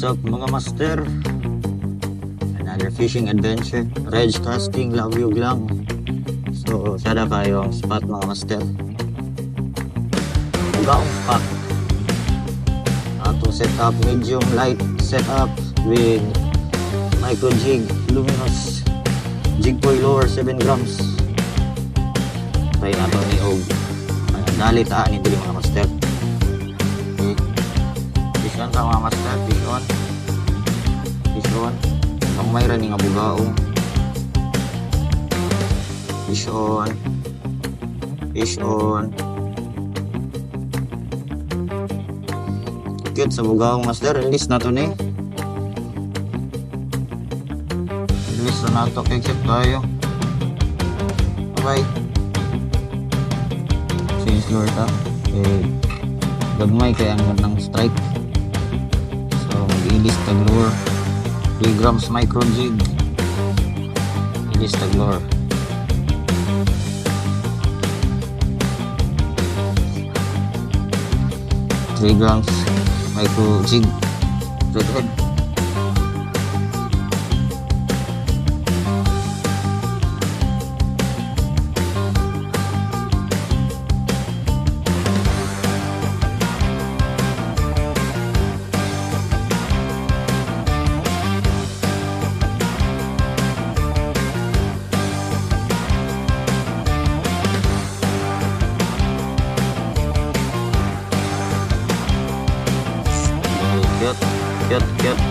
What's up mga master? Another fishing adventure. Reg casting, love you lang. So, sada kayo ang spot mga master. Ugaong spot. Ato set up medium light setup with micro jig, luminous jig boy lure 7 grams. Try nato ni og dali taan ni dili mga master. Fish on sa mga master, fish on. Fish on. Ang mayroon nga bugaong. Fish on. Fish on. Cute sa bugaong master. Release na to ni. Release na to. Exit tayo. Bye bye. Change lure ta. Gagmay kaya ang ng strike. Ilis tag lure 3 grams micro jig. Ilis tag lure 3 grams micro jig redhead.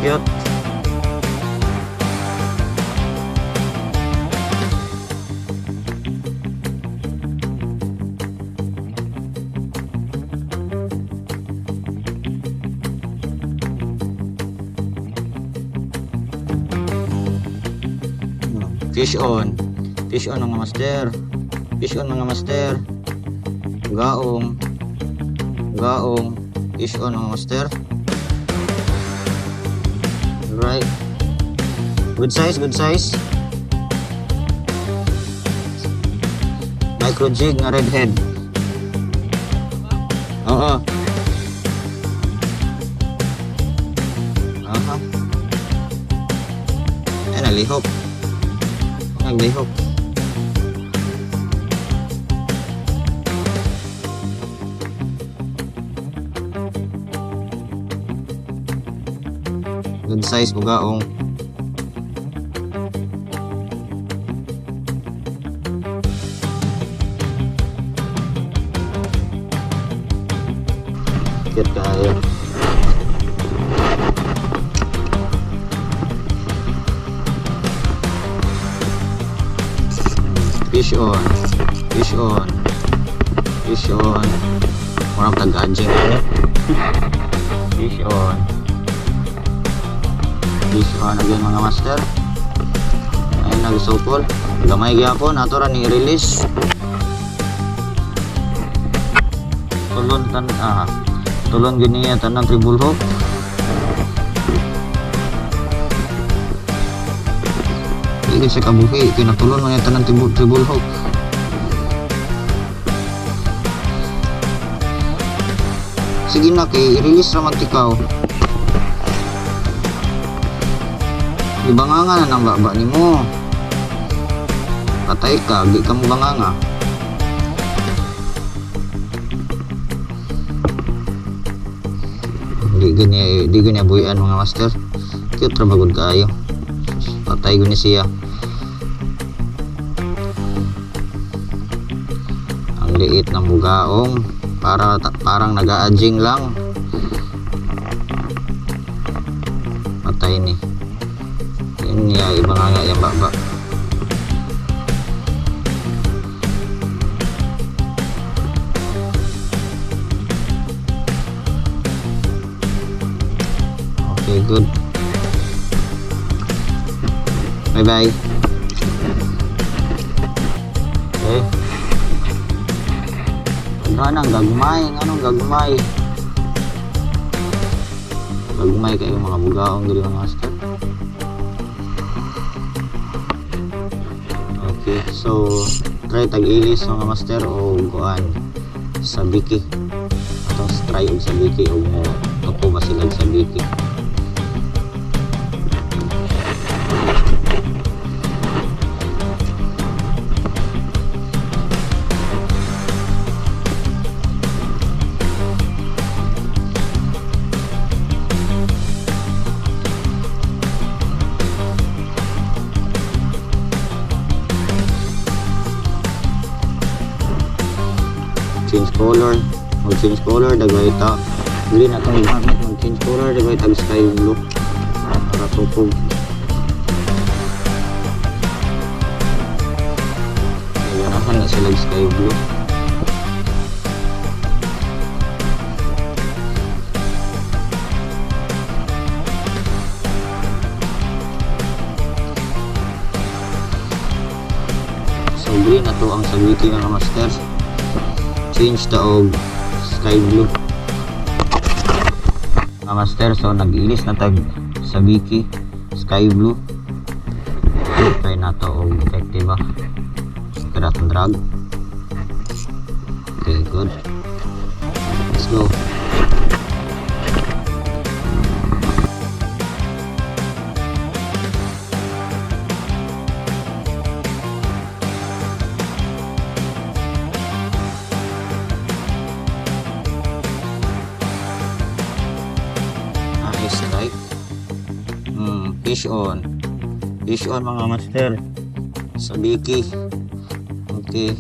Cute. Fish on. Fish on mga master. Fish on mga master. Gaong. Fish on mga master. Right. Good size. Micro jig nga redhead. Oo. Aha. Nalihok. Naglihok. Good size bugaong. Cute kayo. Fish on. Marang tag-adjing. Fish on again mga master. Ayun nag-sopol. Gamay gyapon ato ra ni release. Tulon gini tanang tribul hook. Ini sa kabuhi kinatulon man tanang tribul hook. Sige na kay i-release ra man tikaw. Ibanganga na ng baba ni mo. Patay ka, di ka mo banganga. Di ganyan buyan mga master. Cute ra bagod kayo. Patay guni siya. Ang liit ng bugaong. Parang nag-a-adjing lang. Patay ni. Niya ibang nga yung baba. Okay, good. Bye bye. Okay. Anong gagmay? Gagmay kayo mga bugaong dili mga master. Okay, so try tag-ilis mga master o kuan sa biki atong try og sa biki o mo ako ba sila sa biki color. Mag-change color, dagway ta. Green atong gamit, mag-change color, dagway tag sky blue. Para tupog. Ganahan na sila sky blue. So green na to ang sabiki mga master. Change ta og sky blue mga master. So nag-ilis na tag sabiki sky blue. Try na to og effective drag and drag. Okay, good. Let's go. Nice, right? Fish on. Fish on mga master. Sabiki. Okay.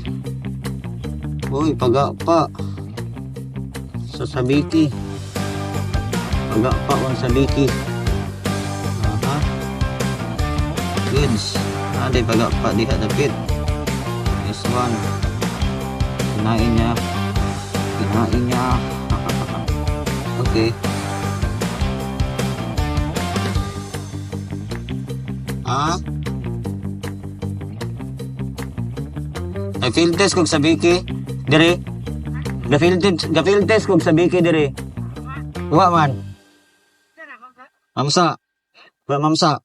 Uy, paga pa. Sa sabiki. Paga pa on sabiki. Aha. Goods. Aday paga pa diha dapit. This one. Kinain niya. Kinain niya. Okay. Ah? Field test kog sabiki dire. Ga-field test kog sabiki dire. Wa man. Mamsa. Wa mamsa.